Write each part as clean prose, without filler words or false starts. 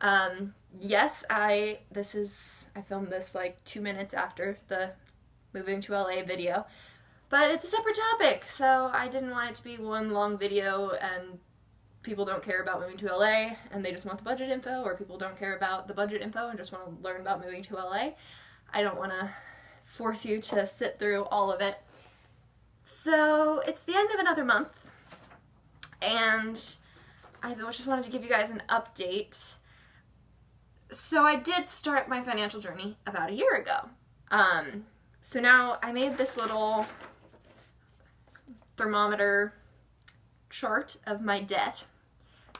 Yes, I filmed this like 2 minutes after the moving to LA video, but it's a separate topic, so I didn't want it to be one long video and people don't care about moving to LA and they just want the budget info, or people don't care about the budget info and just want to learn about moving to LA. I don't want to force you to sit through all of it. So it's the end of another month, and I just wanted to give you guys an update. So I did start my financial journey about a year ago. So now I made this little thermometer chart of my debt.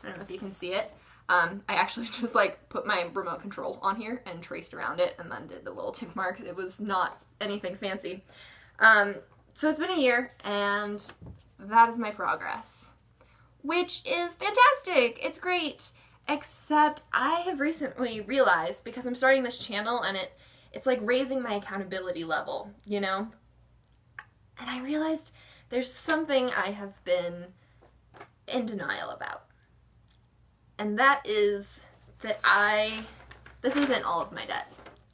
I don't know if you can see it. I actually just like put my remote control on here and traced around it and then did the little tick marks. It was not anything fancy. So it's been a year and that is my progress, which is fantastic. It's great. Except I have recently realized, because I'm starting this channel and it's like raising my accountability level, you know? And I realized there's something I have been in denial about. And that is that this isn't all of my debt.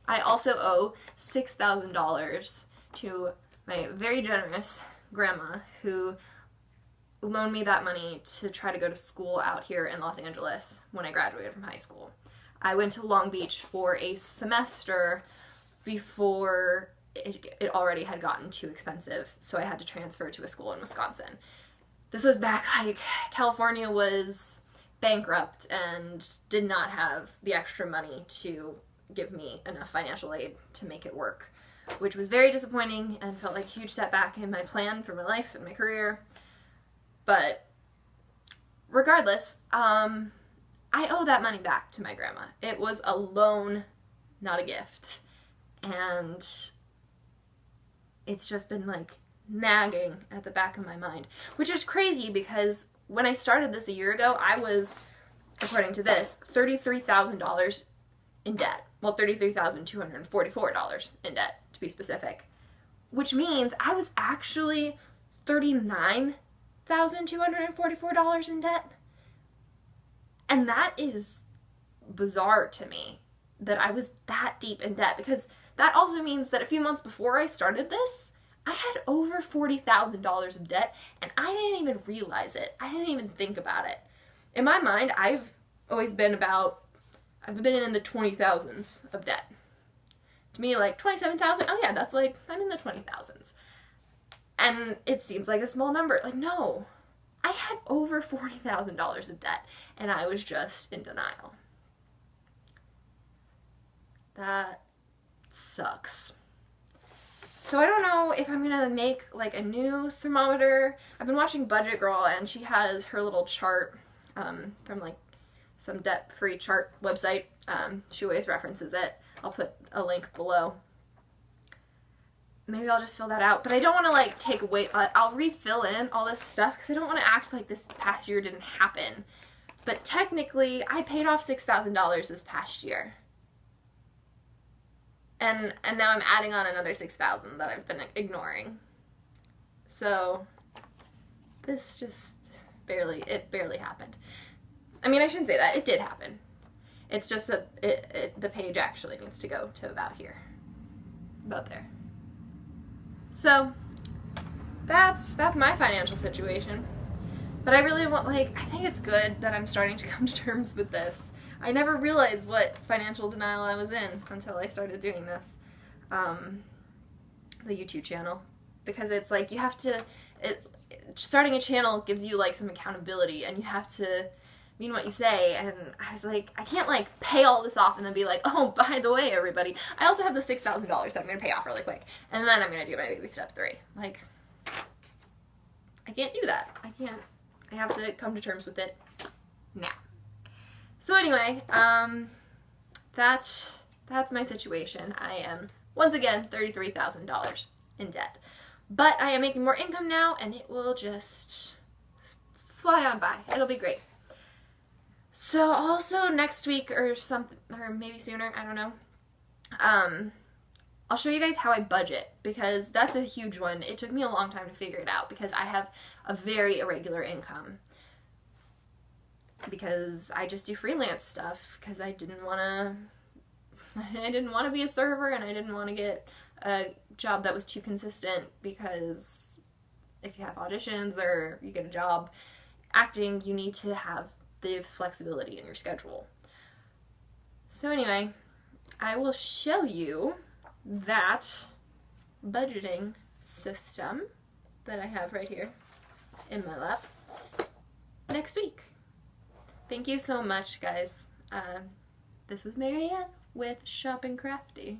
I also owe $6,000 to my very generous grandma who loaned me that money to try to go to school out here in Los Angeles when I graduated from high school. I went to Long Beach for a semester before it already had gotten too expensive, so I had to transfer to a school in Wisconsin. This was back, like, California was bankrupt and did not have the extra money to give me enough financial aid to make it work, which was very disappointing and felt like a huge setback in my plan for my life and my career. But regardless, I owe that money back to my grandma. It was a loan, not a gift. And it's just been like nagging at the back of my mind, which is crazy because when I started this a year ago, I was, according to this, $33,000 in debt. Well, $33,244 in debt, to be specific. Which means I was actually $39,244 in debt. And that is bizarre to me, that I was that deep in debt, because that also means that a few months before I started this, I had over $40,000 of debt, and I didn't even realize it. I didn't even think about it. In my mind, I've always been in the 20,000s of debt. To me, like, 27,000, oh yeah, that's like, I'm in the 20,000s. And it seems like a small number. Like, no. I had over $40,000 of debt, and I was just in denial. That sucks. So I don't know if I'm gonna make like a new thermometer. I've been watching Budget Girl, and she has her little chart from like some debt-free chart website. She always references it. I'll put a link below. Maybe I'll just fill that out. But I don't want to like take away, I'll refill in all this stuff because I don't want to act like this past year didn't happen. But technically, I paid off $6,000 this past year. And now I'm adding on another $6,000 that I've been ignoring. So this just barely happened. I mean, I shouldn't say that. It did happen. It's just that the page actually needs to go to about here. About there. So that's my financial situation. But I really want, like, I think it's good that I'm starting to come to terms with this. I never realized what financial denial I was in until I started doing this, the YouTube channel, because it's like you have to, starting a channel gives you like some accountability, and you have to mean what you say, and I was like, I can't like pay all this off and then be like, oh, by the way, everybody, I also have the $6,000 that I'm going to pay off really quick, and then I'm going to do my baby step 3. Like, I can't do that. I have to come to terms with it now. So anyway, that's my situation. I am, once again, $33,000 in debt. But I am making more income now, and it will just fly on by. It'll be great. So also next week or something, or maybe sooner, I don't know, I'll show you guys how I budget, because that's a huge one. It took me a long time to figure it out because I have a very irregular income. because I just do freelance stuff because I didn't want to be a server, and I didn't want to get a job that was too consistent, because if you have auditions or you get a job acting, you need to have the flexibility in your schedule. So anyway, I will show you that budgeting system that I have right here in my lap next week. Thank you so much, guys. This was Marianne with Shopping Crafty.